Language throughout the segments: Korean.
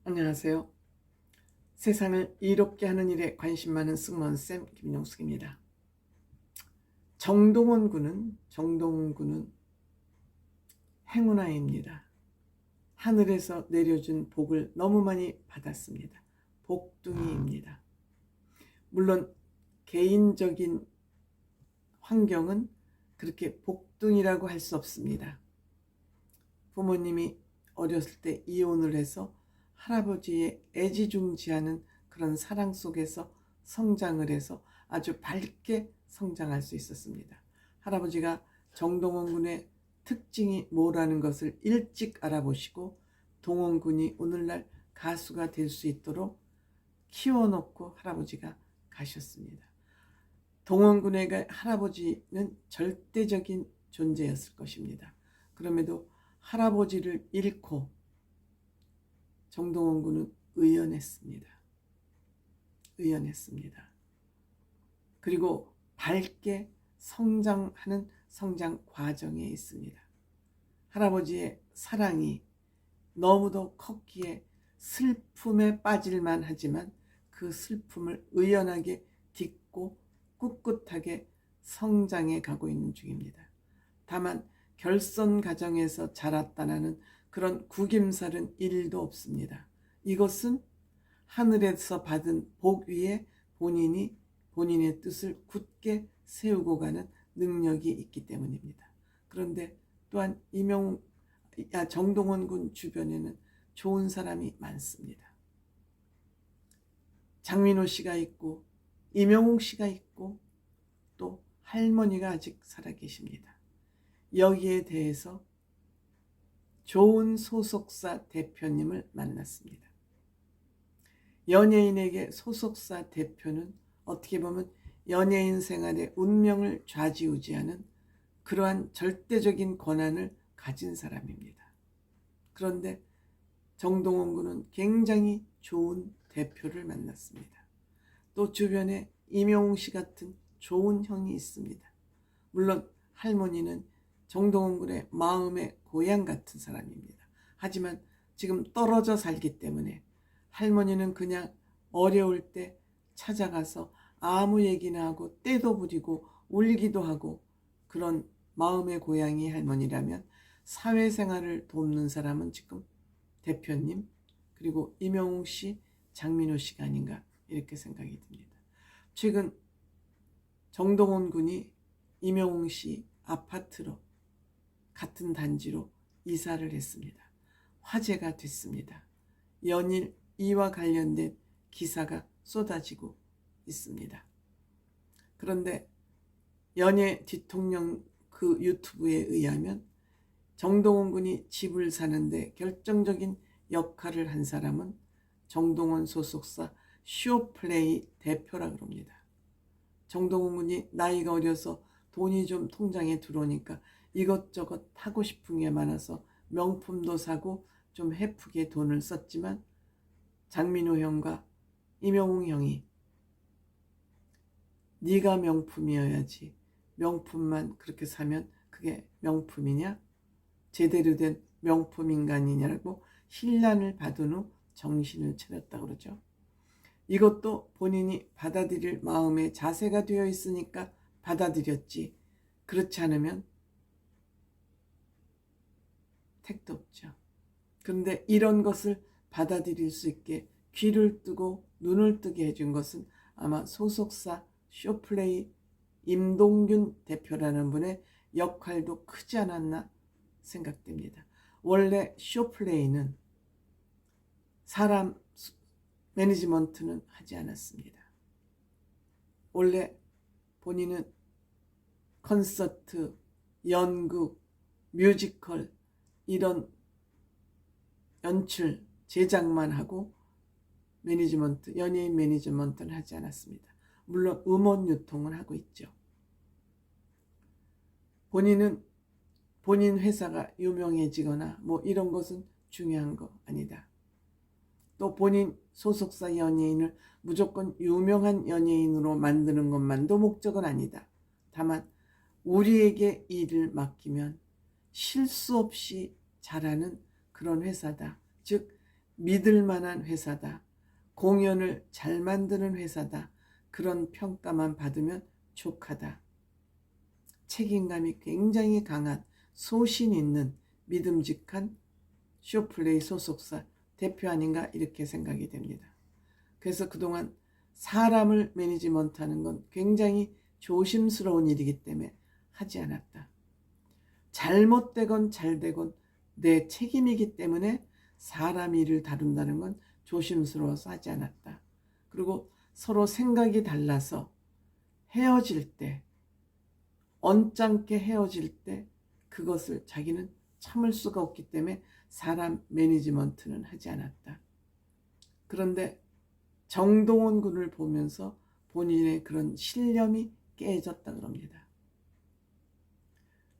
안녕하세요. 세상을 이롭게 하는 일에 관심 많은 승무원쌤 김용숙입니다. 정동원 군은 행운아입니다. 하늘에서 내려준 복을 너무 많이 받았습니다. 복둥이입니다. 물론 개인적인 환경은 그렇게 복둥이라고 할 수 없습니다. 부모님이 어렸을 때 이혼을 해서 할아버지의 애지중지하는 그런 사랑 속에서 성장을 해서 아주 밝게 성장할 수 있었습니다. 할아버지가 정동원 군의 특징이 뭐라는 것을 일찍 알아보시고 동원 군이 오늘날 가수가 될 수 있도록 키워놓고 할아버지가 가셨습니다. 동원 군의 할아버지는 절대적인 존재였을 것입니다. 그럼에도 할아버지를 잃고 정동원 군은 의연했습니다. 그리고 밝게 성장하는 성장 과정에 있습니다. 할아버지의 사랑이 너무도 컸기에 슬픔에 빠질만 하지만 그 슬픔을 의연하게 딛고 꿋꿋하게 성장해 가고 있는 중입니다. 다만 결선 과정에서 자랐다는 그런 구김살은 1도 없습니다. 이것은 하늘에서 받은 복 위에 본인이 본인의 뜻을 굳게 세우고 가는 능력이 있기 때문입니다. 그런데 또한 정동원 군 주변에는 좋은 사람이 많습니다. 장민호 씨가 있고 임영웅 씨가 있고 또 할머니가 아직 살아계십니다. 여기에 대해서 좋은 소속사 대표님을 만났습니다. 연예인에게 소속사 대표는 어떻게 보면 연예인 생활의 운명을 좌지우지하는 그러한 절대적인 권한을 가진 사람입니다. 그런데 정동원 군은 굉장히 좋은 대표를 만났습니다. 또 주변에 임영웅 씨 같은 좋은 형이 있습니다. 물론 할머니는 정동원 군의 마음의 고향 같은 사람입니다. 하지만 지금 떨어져 살기 때문에 할머니는 그냥 어려울 때 찾아가서 아무 얘기나 하고 떼도 부리고 울기도 하고 그런 마음의 고향이 할머니라면 사회생활을 돕는 사람은 지금 대표님 그리고 임영웅 씨, 장민호 씨가 아닌가 이렇게 생각이 듭니다. 최근 정동원 군이 임영웅 씨 아파트로 같은 단지로 이사를 했습니다. 화제가 됐습니다. 연일 이와 관련된 기사가 쏟아지고 있습니다. 그런데 연예 뒤통령 그 유튜브에 의하면 정동원 군이 집을 사는데 결정적인 역할을 한 사람은 정동원 소속사 쇼플레이 대표라고 합니다. 정동원 군이 나이가 어려서 돈이 좀 통장에 들어오니까 이것저것 하고 싶은 게 많아서 명품도 사고 좀 헤프게 돈을 썼지만 장민호 형과 임영웅 형이 네가 명품이어야지 명품만 그렇게 사면 그게 명품이냐? 제대로 된 명품 인간이냐고 신란을 받은 후 정신을 차렸다고 그러죠. 이것도 본인이 받아들일 마음의 자세가 되어 있으니까 받아들였지. 그렇지 않으면 택도 없죠. 그런데 이런 것을 받아들일 수 있게 귀를 뜨고 눈을 뜨게 해준 것은 아마 소속사 쇼플레이 임동균 대표라는 분의 역할도 크지 않았나 생각됩니다. 원래 쇼플레이는 사람 매니지먼트는 하지 않았습니다. 원래 본인은 콘서트, 연극, 뮤지컬 이런 연출, 제작만 하고 매니지먼트, 연예인 매니지먼트는 하지 않았습니다. 물론 음원 유통은 하고 있죠. 본인은 본인 회사가 유명해지거나 뭐 이런 것은 중요한 거 아니다. 또 본인 소속사 연예인을 무조건 유명한 연예인으로 만드는 것만도 목적은 아니다. 다만 우리에게 일을 맡기면 실수 없이 잘하는 그런 회사다. 즉 믿을 만한 회사다. 공연을 잘 만드는 회사다. 그런 평가만 받으면 족하다. 책임감이 굉장히 강한 소신 있는 믿음직한 쇼플레이 소속사 대표 아닌가 이렇게 생각이 됩니다. 그래서 그동안 사람을 매니지먼트하는 건 굉장히 조심스러운 일이기 때문에 하지 않았다. 잘못되건 잘되건 내 책임이기 때문에 사람 일을 다룬다는 건 조심스러워서 하지 않았다. 그리고 서로 생각이 달라서 헤어질 때, 언짢게 헤어질 때 그것을 자기는 참을 수가 없기 때문에 사람 매니지먼트는 하지 않았다. 그런데 정동원 군을 보면서 본인의 그런 신념이 깨졌다 그럽니다.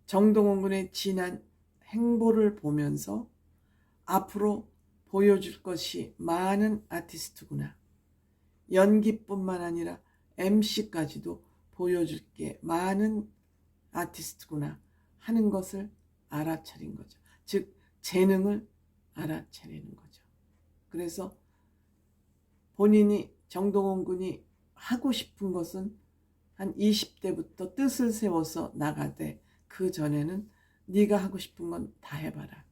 정동원 군의 지난 행보를 보면서 앞으로 보여줄 것이 많은 아티스트구나. 연기뿐만 아니라 MC까지도 보여줄 게 많은 아티스트구나 하는 것을 알아차린 거죠. 즉 재능을 알아차리는 거죠. 그래서 본인이 정동원 군이 하고 싶은 것은 한 20대부터 뜻을 세워서 나가되 그 전에는 네가 하고 싶은 건 다 해봐라.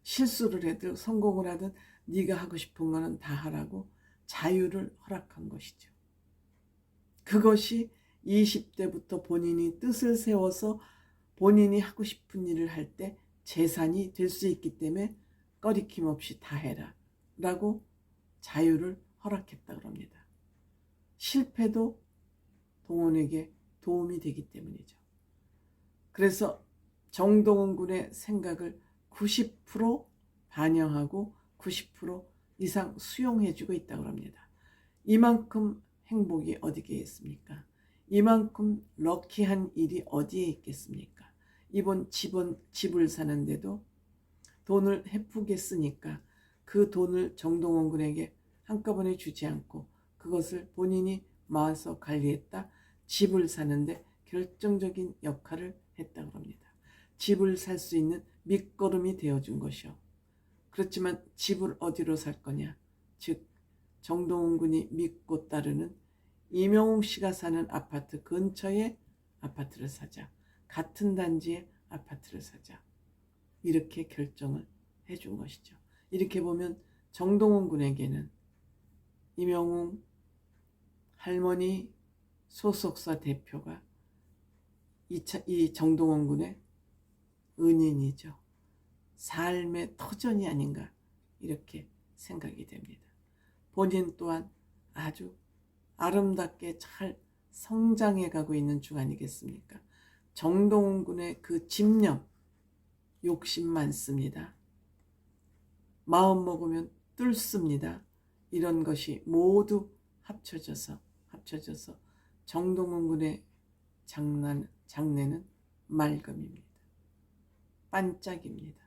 실수를 해도 성공을 하든 네가 하고 싶은 거는 다 하라고 자유를 허락한 것이죠. 그것이 20대부터 본인이 뜻을 세워서 본인이 하고 싶은 일을 할 때 재산이 될 수 있기 때문에 꺼리낌 없이 다 해라 라고 자유를 허락했다 그럽니다. 실패도 동원에게 도움이 되기 때문이죠. 그래서 정동원 군의 생각을 90% 반영하고 90% 이상 수용해주고 있다고 합니다. 이만큼 행복이 어디에 있습니까? 이만큼 럭키한 일이 어디에 있겠습니까? 이번 집을 사는데도 돈을 헤프게 쓰니까 그 돈을 정동원 군에게 한꺼번에 주지 않고 그것을 본인이 모아서 관리했다. 집을 사는데 결정적인 역할을 했다고 합니다. 집을 살 수 있는 밑거름이 되어준 것이요. 그렇지만 집을 어디로 살 거냐? 즉 정동원 군이 믿고 따르는 이명웅 씨가 사는 아파트 근처에 아파트를 사자. 같은 단지의 아파트를 사자. 이렇게 결정을 해준 것이죠. 이렇게 보면 정동원 군에게는 이명웅 할머니 소속사 대표가 이 정동원 군의 은인이죠. 삶의 터전이 아닌가 이렇게 생각이 됩니다. 본인 또한 아주 아름답게 잘 성장해 가고 있는 중 아니겠습니까? 정동원 군의 그 집념, 욕심 많습니다. 마음 먹으면 뚫습니다. 이런 것이 모두 합쳐져서 정동원 군의 장래는 맑음입니다. 반짝입니다.